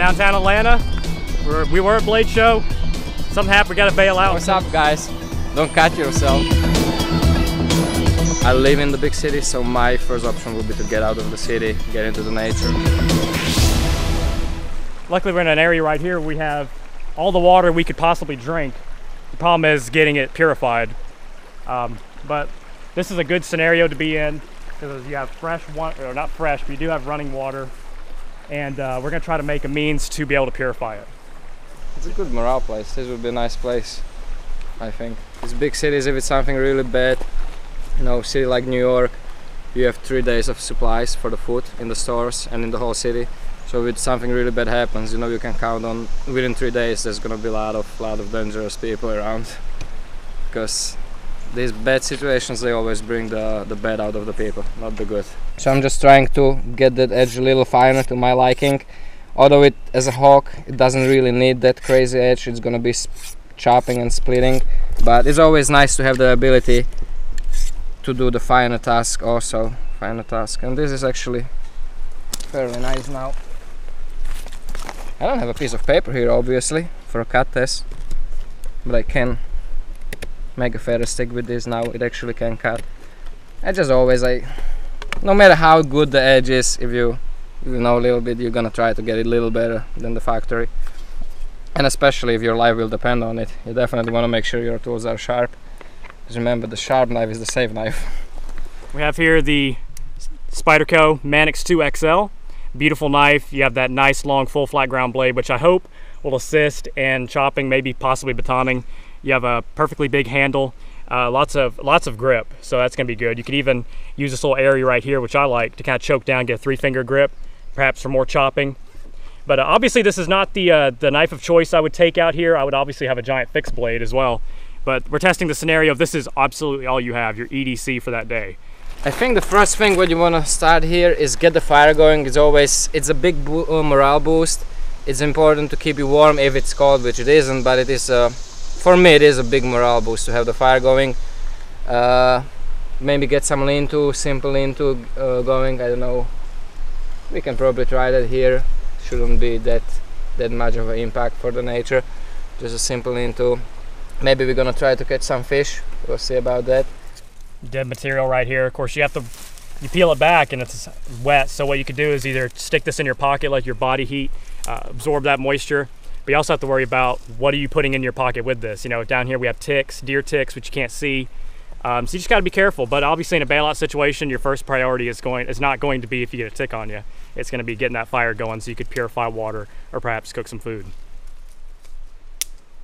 downtown Atlanta. We were at Blade Show. Something happened, we gotta bail out. What's up, guys? Don't cut yourself. I live in the big city, so my first option would be to get out of the city, get into the nature. Luckily we're in an area right here, we have all the water we could possibly drink. The problem is getting it purified. But this is a good scenario to be in because you have fresh water, or not fresh, but you do have running water. And we're gonna try to make a means to be able to purify it. It's a good morale place. This would be a nice place, I think. These big cities, if it's something really bad, you know, city like New York, you have 3 days of supplies for the food in the stores and in the whole city. So if something really bad happens, you know, you can count on within 3 days there's gonna be a lot of dangerous people around, because these bad situations, they always bring the bad out of the people, not the good. So I'm just trying to get that edge a little finer to my liking. Although it, as a hawk, it doesn't really need that crazy edge. It's gonna be chopping and splitting, but it's always nice to have the ability to do the finer task also. Finer task, and this is actually fairly nice now. I don't have a piece of paper here, obviously, for a cut test, but I can make a ferro stick with this now. It actually can cut. I just always, no matter how good the edge is, if you know a little bit, you're gonna try to get it a little better than the factory. And especially if your life will depend on it, you definitely want to make sure your tools are sharp. Because remember, the sharp knife is the safe knife. We have here the Spyderco Manix 2 XL. Beautiful knife. You have that nice long full flat ground blade, which I hope will assist in chopping, maybe possibly batoning. You have a perfectly big handle, lots of grip, so that's gonna be good. You could even use this little area right here, which I like, to kind of choke down, get a 3-finger grip, perhaps for more chopping. But obviously this is not the knife of choice I would take out here. I would obviously have a giant fixed blade as well. But we're testing the scenario of this is absolutely all you have, your EDC for that day. I think the first thing what you want to start here is get the fire going. It's a big morale boost. It's important to keep you warm if it's cold, which it isn't, but it is, for me it is a big morale boost to have the fire going. Maybe get some lean-to, simple lean-to going, I don't know. We can probably try that here. Shouldn't be that much of an impact for the nature. Just a simple lean-to. Maybe we're gonna try to catch some fish. We'll see about that. Dead material right here. Of course, you peel it back and it's wet. So what you could do is either stick this in your pocket, let your body heat absorb that moisture. But you also have to worry about what are you putting in your pocket with this. You know, down here we have ticks, deer ticks, which you can't see. So you just got to be careful. But obviously in a bailout situation, your first priority is not going to be if you get a tick on you. It's going to be getting that fire going so you could purify water or perhaps cook some food.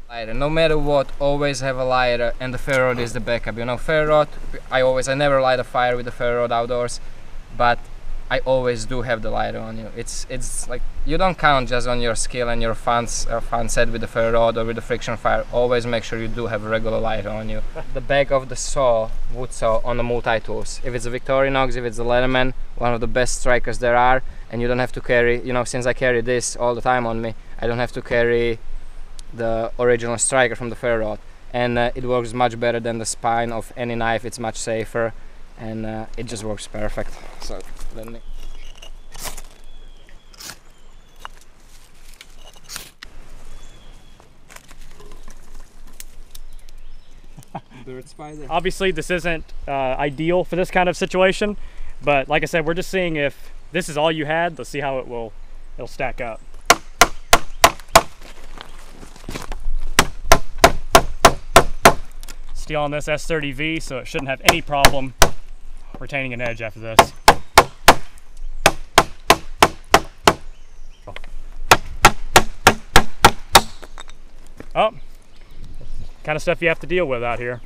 Lighter. No matter what, always have a lighter, and the ferro rod is the backup. You know, ferro rod, I never light a fire with the ferro rod outdoors, but I always do have the lighter on you. It's like you don't count just on your skill and your fun set with the ferro rod or with the friction fire. Always make sure you do have a regular lighter on you. The back of the saw, wood saw on the multi-tools. If it's a Victorinox, if it's a Leatherman, one of the best strikers there are, and you don't have to carry, you know, since I carry this all the time on me, I don't have to carry the original striker from the ferro rod, and it works much better than the spine of any knife. It's much safer, and it just works perfect. So let me bird spider. Obviously this isn't ideal for this kind of situation, but like I said, we're just seeing if this is all you had. Let's see how it'll stack up. Steel on this S30V, so it shouldn't have any problem retaining an edge after this. Oh, kind of stuff you have to deal with out here.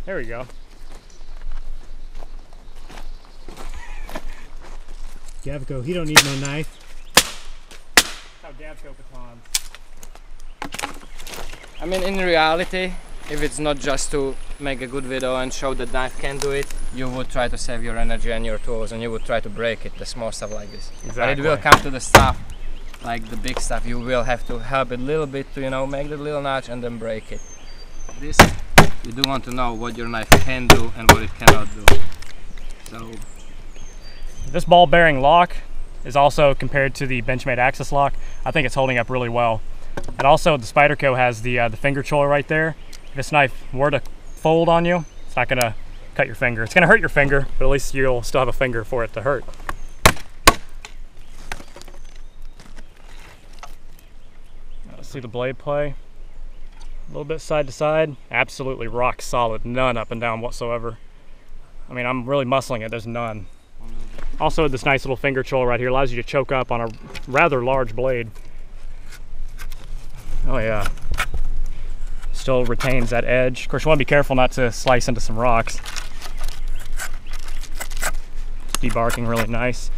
There we go. Gavko, he don't need no knife. How Gavko batons. I mean, in reality, if it's not just to make a good video and show that knife can do it, you would try to save your energy and your tools, and you would try to break it, the small stuff like this. Exactly. But it will come to the stuff, like the big stuff, you will have to help it a little bit to, you know, make the little notch and then break it. This, you do want to know what your knife can do and what it cannot do. So this ball bearing lock is also, compared to the Benchmade Axis lock, I think it's holding up really well. And also the Spyderco has the finger choil right there. If this knife were to fold on you, it's not gonna cut your finger. It's gonna hurt your finger, but at least you'll still have a finger for it to hurt. Let's see the blade play. A little bit side to side, absolutely rock solid, none up and down whatsoever. I mean, I'm really muscling it, there's none. Also, this nice little finger choil right here allows you to choke up on a rather large blade. Oh yeah. Still retains that edge. Of course, you want to be careful not to slice into some rocks. Debarking really nice.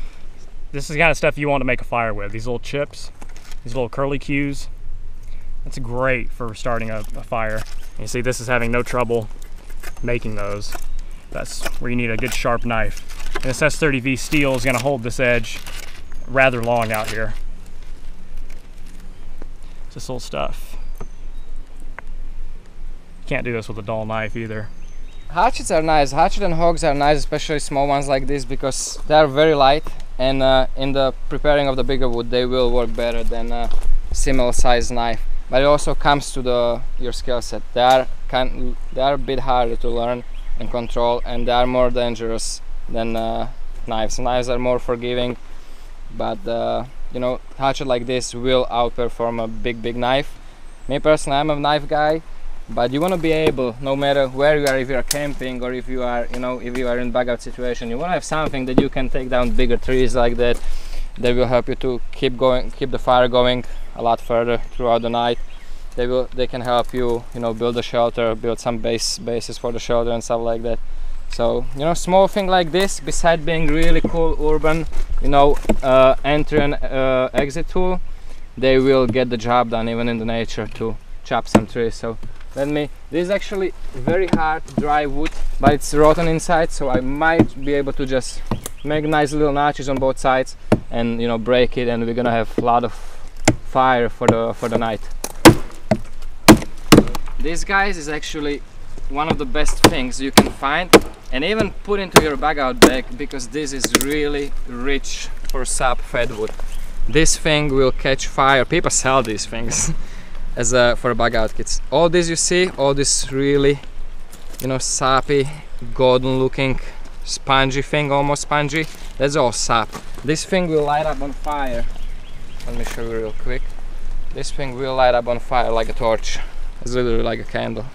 This is the kind of stuff you want to make a fire with. These little chips, these little curly cues. That's great for starting a fire. You see, this is having no trouble making those. That's where you need a good sharp knife. And this S30V steel is going to hold this edge rather long out here. This little stuff. You can't do this with a dull knife either. Hatchets are nice. Hatchet and hogs are nice, especially small ones like this, because they are very light, and in the preparing of the bigger wood they will work better than a similar size knife. But it also comes to your skill set. They are a bit harder to learn and control, and they are more dangerous than knives. Knives are more forgiving, but you know, hatchet like this will outperform a big knife. Me personally, I'm a knife guy, but you want to be able, no matter where you are, if you are camping or if you are, you know, if you are in bug out situation, you want to have something that you can take down bigger trees like that. They will help you to keep the fire going a lot further throughout the night. They can help you, you know, build a shelter, build some bases for the shelter and stuff like that. So, you know, small thing like this, beside being really cool urban, you know, entry and exit tool, they will get the job done even in the nature to chop some trees. So this is actually very hard dry wood, but it's rotten inside, so I might be able to just make nice little notches on both sides and, you know, break it, and we're gonna have a lot of fire for the night. This, guys, is actually one of the best things you can find and even put into your bug out bag, because this is really rich for sap fed wood. This thing will catch fire. People sell these things as for bug out kits. All this you see, all this really, you know, sappy, golden looking, spongy thing, almost spongy, that's all sap. This thing will light up on fire. Let me show you real quick. This thing will light up on fire like a torch. It's literally like a candle.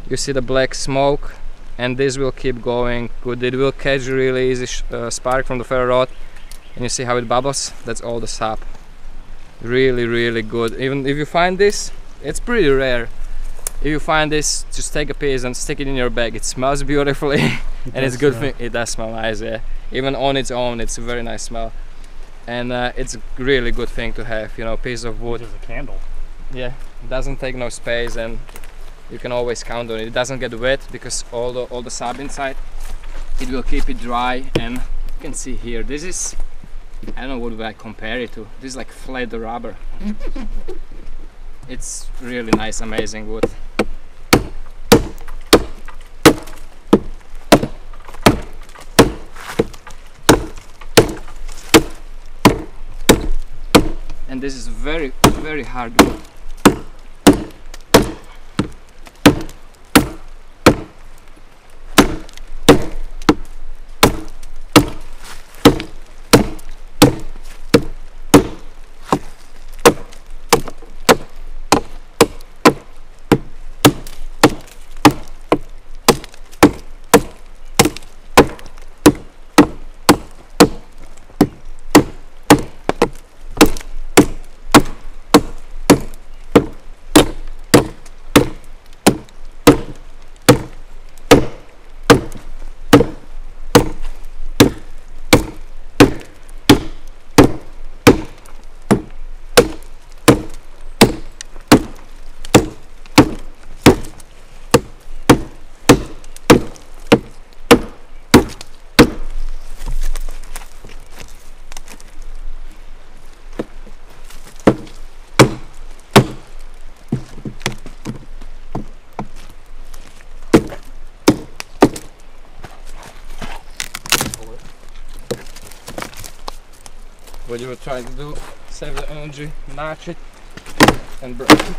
You see the black smoke, and this will keep going good. It will catch really easy spark from the ferro rod, and you see how it bubbles. That's all the sap. Really good. Even if you find this, it's pretty rare. If you find this, just take a piece and stick it in your bag. It smells beautifully and it's good thing. It does smell nice, yeah. Even on its own, it's a very nice smell. And it's a really good thing to have, you know, piece of wood. It's a candle. Yeah, it doesn't take no space, and you can always count on it. It doesn't get wet because all the sap inside. It will keep it dry, and you can see here. This is, I don't know what would I compare it to. This is like flat rubber. It's really nice, amazing wood. And this is very hard wood. what you were trying to do, save the energy, match it, and break it.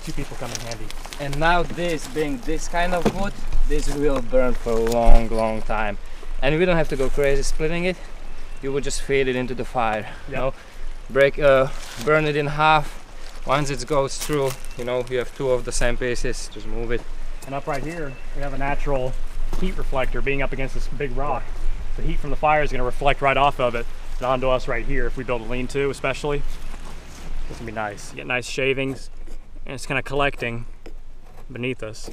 Two people come in handy. And now this, being this kind of wood, this will burn for a long time. And we don't have to go crazy splitting it. You would just feed it into the fire. Yep. You know, burn it in half. Once it goes through, you know, you have two of the same pieces, just move it. And up right here, we have a natural heat reflector being up against this big rock. The heat from the fire is going to reflect right off of it and onto us right here if we build a lean-to especially. It's going to be nice. You get nice shavings and it's kind of collecting beneath us.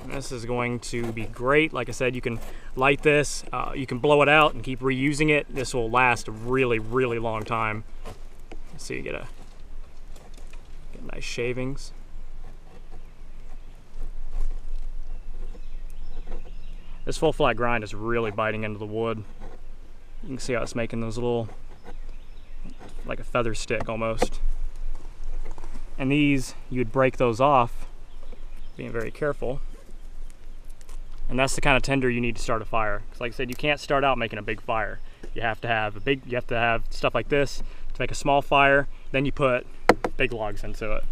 And this is going to be great. Like I said, you can light this, you can blow it out and keep reusing it. This will last a really long time. So you get nice shavings. This full flat grind is really biting into the wood. You can see how it's making those little, like a feather stick almost. And these, you would break those off, being very careful. And that's the kind of tinder you need to start a fire. Because like I said, you can't start out making a big fire. You have to have stuff like this to make a small fire, then you put big logs into it.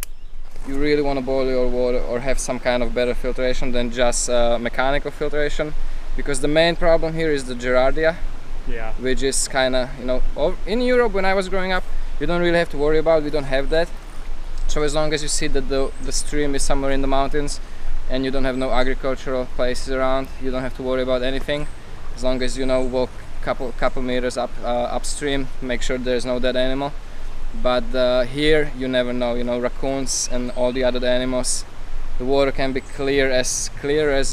You really want to boil your water or have some kind of better filtration than just mechanical filtration, because the main problem here is the Gerardia. Yeah. Which is kind of, you know, in Europe when I was growing up, you don't really have to worry about, we don't have that. So as long as you see that the stream is somewhere in the mountains and you don't have no agricultural places around, you don't have to worry about anything. As long as you know, walk couple meters upstream, make sure there's no dead animal. But here you never know, you know, raccoons and all the other animals, the water can be clear as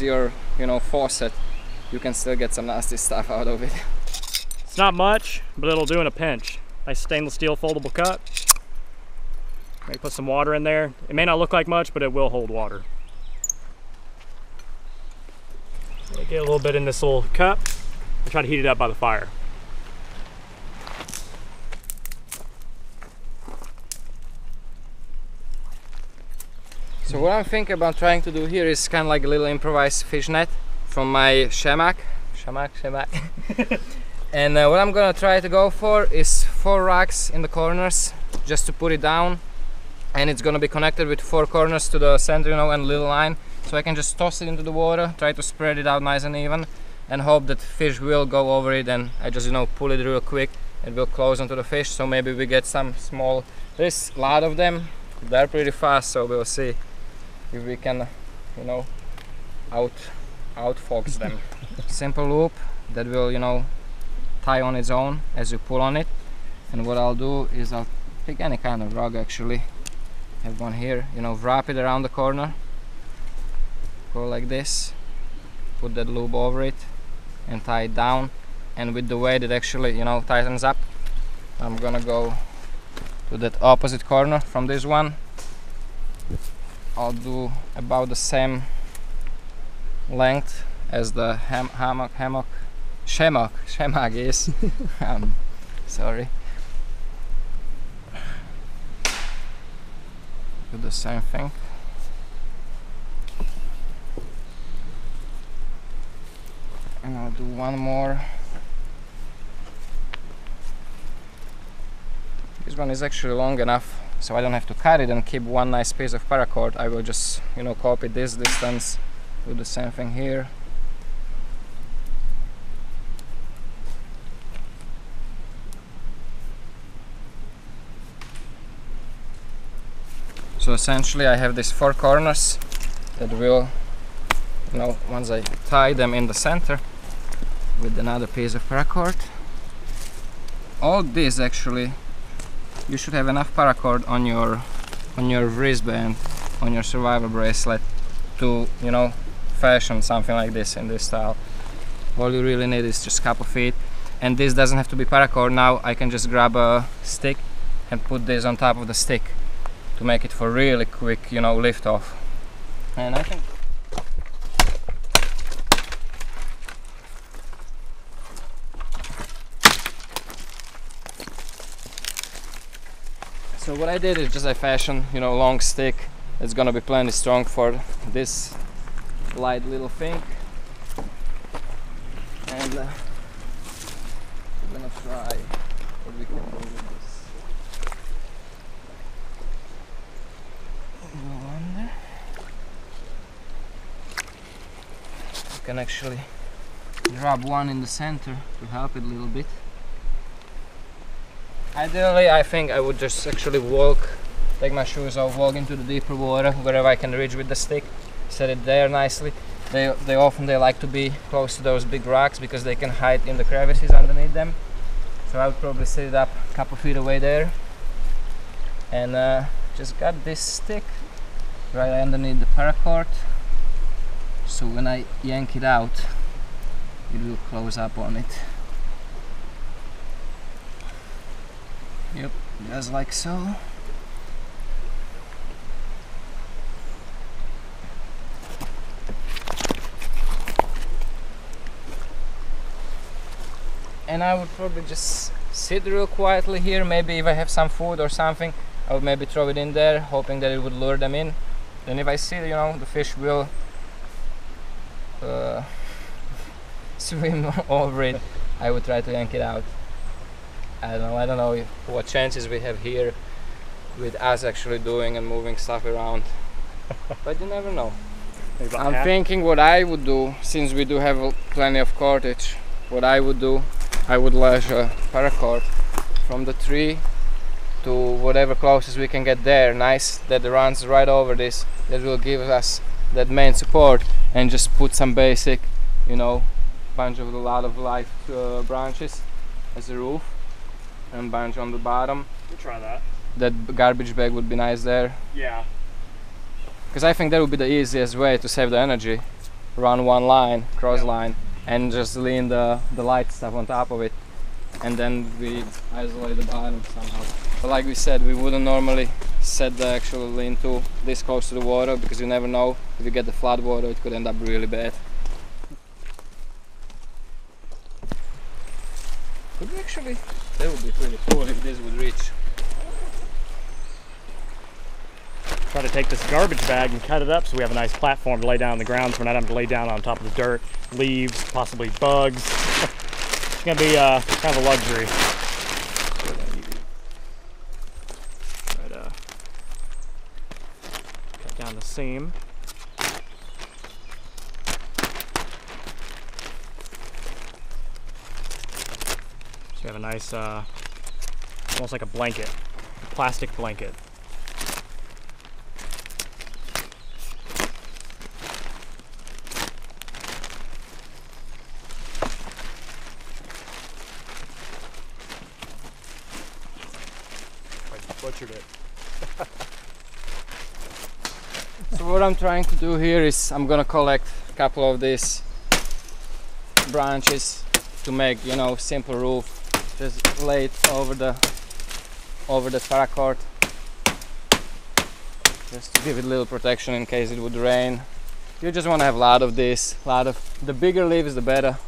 your, you know, faucet. You can still get some nasty stuff out of it. It's not much, but it'll do in a pinch. Nice stainless steel foldable cup. Maybe put some water in there. It may not look like much, but it will hold water. Get a little bit in this little cup and try to heat it up by the fire. So what I'm thinking about trying to do here is kind of like a little improvised fish net from my shamak. And what I'm gonna try to go for is 4 racks in the corners, just to put it down, and it's gonna be connected with 4 corners to the center, you know, and little line, so I can just toss it into the water, try to spread it out nice and even, and hope that fish will go over it, and I just, you know, pull it real quick. It will close onto the fish, so maybe we get some small. There's a lot of them, they're pretty fast, so we'll see if we can, you know, outfox them. Simple loop that will, you know, tie on its own as you pull on it. And what I'll do is I'll pick any kind of rug, actually. Have one here, you know, wrap it around the corner, go like this, put that loop over it and tie it down. And with the weight it actually, you know, tightens up, I'm gonna go to that opposite corner from this one. I'll do about the same length as the hammock is. Sorry. Do the same thing. And I'll do one more. This one is actually long enough, so I don't have to cut it and keep one nice piece of paracord. I will just, you know, copy this distance, do the same thing here. So essentially I have these 4 corners that will, you know, once I tie them in the center with another piece of paracord. All this actually, you should have enough paracord on your wristband, on your survival bracelet, to, you know, fashion something like this in this style. All you really need is just a couple feet, and this doesn't have to be paracord. Now I can just grab a stick and put this on top of the stick to make it for really quick, you know, lift off. And I think so what I did is just I fashioned, you know, long stick. It's gonna be plenty strong for this light little thing, and we're gonna try what we can do with this. Go under. You can actually drop one in the center to help it a little bit. Ideally, I think I would just actually walk, take my shoes off, walk into the deeper water wherever I can reach with the stick, set it there nicely. They often like to be close to those big rocks because they can hide in the crevices underneath them. So I would probably set it up a couple feet away there, and just got this stick right underneath the paracord. So when I yank it out, it will close up on it. Yep, just like so. And I would probably just sit real quietly here. Maybe if I have some food or something, I would maybe throw it in there, hoping that it would lure them in. Then if I see, the fish will swim over it, I would try to yank it out. I don't know what chances we have here with us actually doing and moving stuff around, but you never know. I'm thinking what I would do, since we do have plenty of cordage, what I would do, I would lash a paracord from the tree to whatever closest we can get there, nice, that runs right over this, that will give us that main support, and just put some basic, bunch of a lot of light branches as a roof, and bunch on the bottom. We'll try that. That garbage bag would be nice there. Yeah. Because I think that would be the easiest way to save the energy. Run one line, cross line, and just lean the light stuff on top of it, and then we isolate the bottom somehow. But like we said, we wouldn't normally set the actual lean-to this close to the water, because you never know, if you get the flood water it could end up really bad. Could we actually, that would be pretty cool if this would reach. Try to take this garbage bag and cut it up so we have a nice platform to lay down on the ground, so we're not having to lay down on top of the dirt, leaves, possibly bugs. It's gonna be kind of a luxury. Try to cut down the seam. So we have a nice, almost like a blanket, a plastic blanket. Butchered it. So what I'm trying to do here is I'm gonna collect a couple of these branches to make, simple roof. Just lay it over the paracord, just to give it a little protection in case it would rain. You just want to have a lot of this, the bigger leaves the better.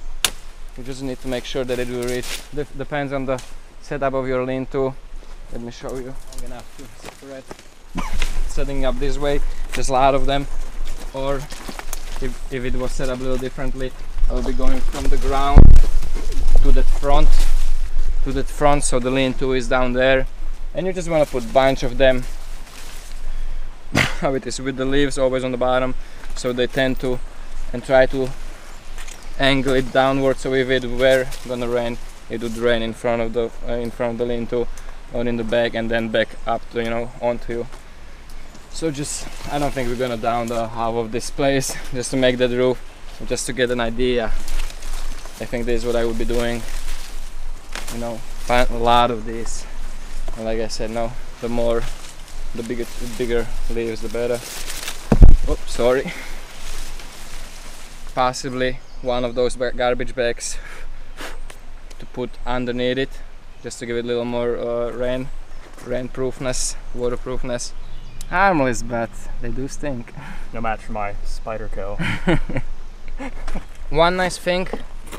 You just need to make sure that it will reach. Depends on the setup of your lean-to. Let me show you. I'm gonna have to separate, setting up this way, just a lot of them. Or if it was set up a little differently, I'll be going from the ground to that front, so the lean-to is down there, and you just want to put a bunch of them. How it is with the leaves always on the bottom, so they tend to, and try to angle it downward, so if it were gonna rain, it would rain in front of the lean-to or in the back, and then back up to, onto you. So I don't think we're gonna down the half of this place just to make that roof, just to get an idea. I think this is what I would be doing, find a lot of these, and like I said, the bigger leaves the better. Oops, sorry. Possibly one of those garbage bags to put underneath it, just to give it a little more rain-proofness, waterproofness. Harmless, but they do stink. No match for my Spyderco. One nice thing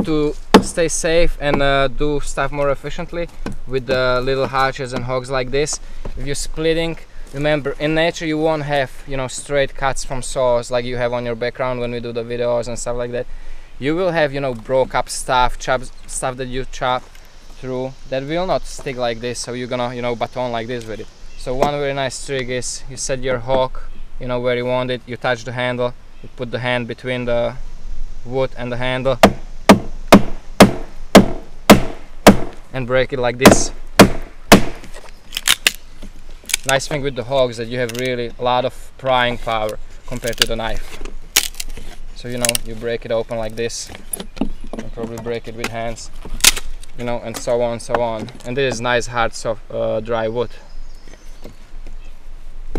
to stay safe and do stuff more efficiently with the little hatches and hooks like this, if you're splitting Remember, in nature you won't have, you know, straight cuts from saws like you have on your background when we do the videos and stuff like that. You will have, you know, broke up stuff that you chop through that will not stick like this, so you're gonna, you know, baton like this with it. So one very nice trick is you set your hook, you know, where you want it, you touch the handle, you put the hand between the wood and the handle and break it like this. Nice thing with the hog is that you have really a lot of prying power compared to the knife. So, you know, you break it open like this, and probably break it with hands, you know, and so on, so on. And this is nice hard soft dry wood.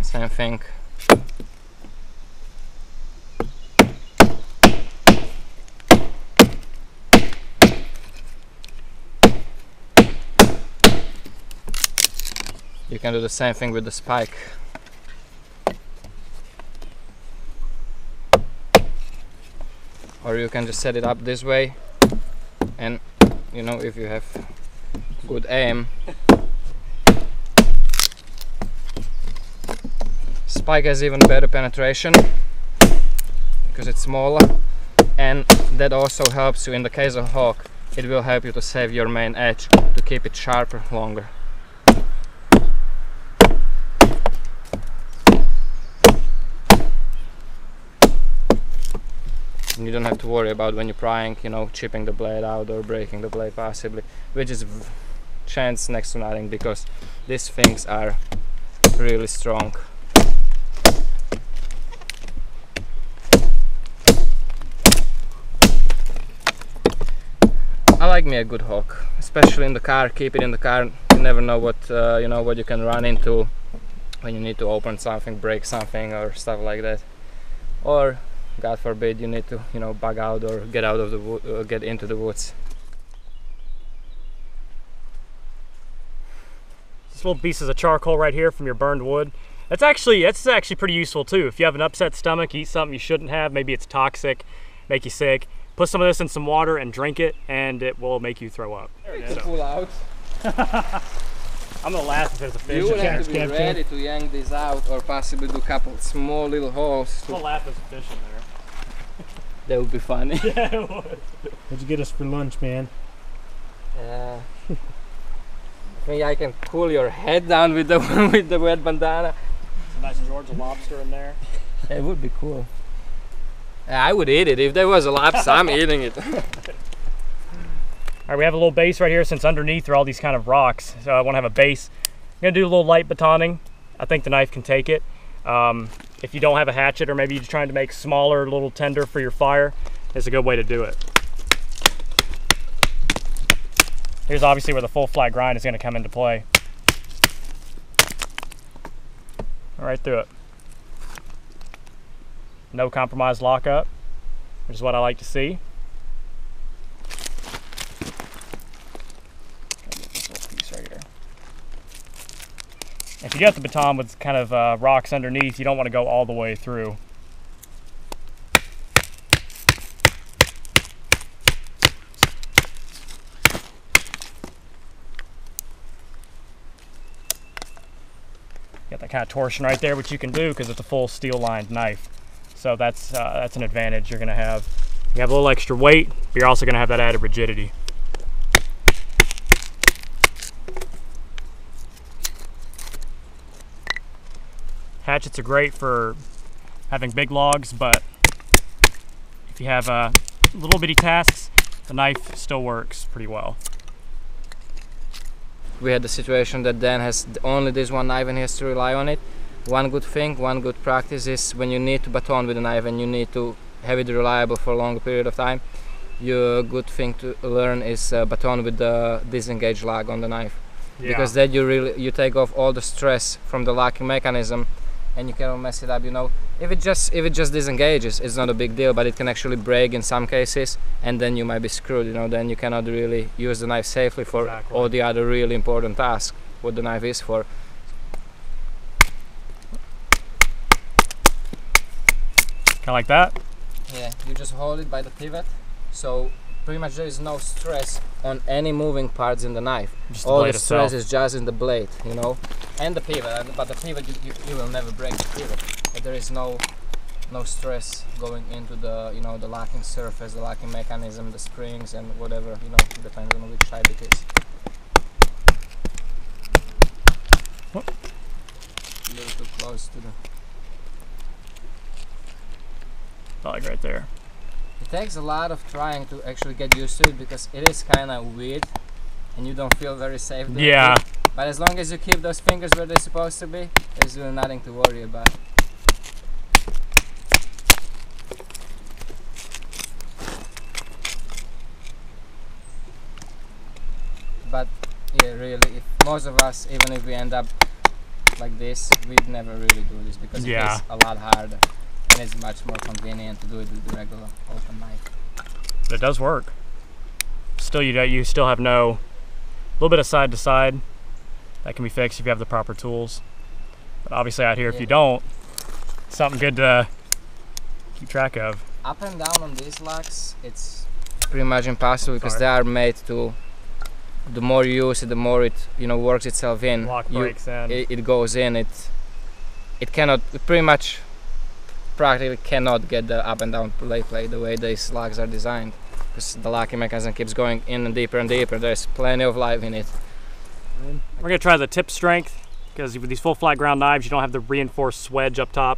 Same thing. You can do the same thing with the spike. Or you can just set it up this way, and, you know, if you have good aim. Spike has even better penetration because it's smaller, and that also helps you in the case of hook. It will help you to save your main edge, to keep it sharper longer. And you don't have to worry about when you're prying, you know, chipping the blade out or breaking the blade possibly, which is chance next to nothing because these things are really strong. I like me a good hook, especially in the car. Keep it in the car. You never know what you know, what you can run into when you need to open something, break something, or stuff like that. Or, God forbid, you need to, you know, bug out or get out of the get into the woods. These little pieces of charcoal right here from your burned wood. That's actually pretty useful too. If you have an upset stomach, eat something you shouldn't have. Maybe it's toxic, make you sick. Put some of this in some water and drink it, and it will make you throw up. There it is. Pull out. I'm gonna laugh if there's a fish. You would have to be ready to yank this out, or possibly do a couple small little holes. I'm gonna laugh if there's a fish in there. That would be funny. Yeah, it would. What'd you get us for lunch, man? I think I can cool your head down with the with the wet bandana. Some nice Georgia lobster in there. It would be cool. I would eat it if there was a lobster. I'm eating it. All right, we have a little base right here. Since underneath are all these kind of rocks, so I want to have a base. I'm gonna do a little light batoning. I think the knife can take it. If you don't have a hatchet, or maybe you're trying to make smaller, little tender for your fire, it's a good way to do it. Here's obviously where the full flat grind is going to come into play. Right through it. No compromise lockup, which is what I like to see. This little piece right here. If you got the baton with kind of rocks underneath, you don't want to go all the way through. Got that kind of torsion right there, which you can do because it's a full steel lined knife. So that's an advantage you're going to have. You have a little extra weight, but you're also going to have that added rigidity. Hatchets are great for having big logs, but if you have little bitty tasks, the knife still works pretty well. We had the situation that Dan has only this one knife and he has to rely on it. One good thing, one good practice is when you need to baton with a knife and you need to have it reliable for a longer period of time, your good thing to learn is baton with the disengaged lock on the knife. Yeah. Because then you take off all the stress from the locking mechanism and you cannot mess it up, you know. If it just disengages, it's not a big deal, but it can actually break in some cases and then you might be screwed, you know. Then you cannot really use the knife safely for all the other really important tasks what the knife is for. Kind of like that? Yeah, you just hold it by the pivot, so pretty much there is no stress on any moving parts in the knife. Just All blade the stress itself. is just in the blade, you know, and the pivot. But the pivot, you will never break the pivot. But there is no stress going into the, you know, the locking surface, the locking mechanism, the springs, and whatever, you know, depends on which side it is. What? A little too close to the. Like right there. It takes a lot of trying to actually get used to it because it is kind of weird and you don't feel very safe doing Yeah. it. But as long as you keep those fingers where they're supposed to be, there's really nothing to worry about. But yeah, really, if most of us, even if we end up like this, we'd never really do this because it is a lot harder. And it's much more convenient to do it with the regular open knife. It does work. Still, you still have a little bit of side to side that can be fixed if you have the proper tools. But obviously out here, if you don't, it's something good to keep track of. Up and down on these locks, it's pretty much impossible because they are made to. The more you use it, the more it, you know, works itself in. Lock breaks in. It goes in. It cannot. It pretty much. Practically cannot get the up and down play the way these locks are designed because the locking mechanism keeps going in and deeper. There's plenty of life in it. We're gonna try the tip strength because with these full flat ground knives you don't have the reinforced swedge up top.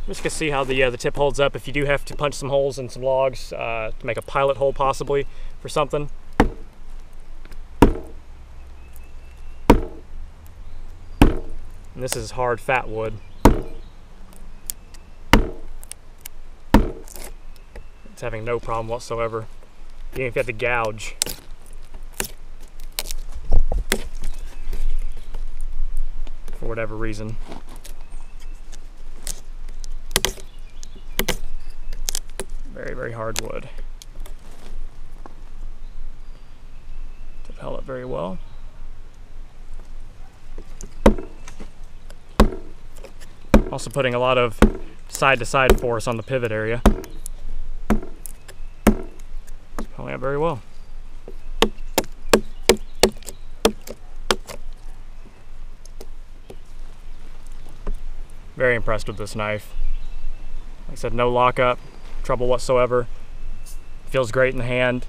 I'm just gonna see how the tip holds up if you do have to punch some holes in some logs to make a pilot hole possibly for something. And this is hard fat wood. It's having no problem whatsoever, even if you have to gouge. For whatever reason. Very, very hard wood. Tip held up very well. Also putting a lot of side-to-side force on the pivot area. Pulling out very well. Very impressed with this knife. Like I said, no lockup trouble whatsoever. Feels great in the hand.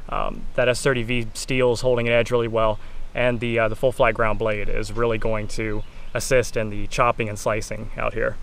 That S30V steel is holding an edge really well, and the full flat ground blade is really going to assist in the chopping and slicing out here.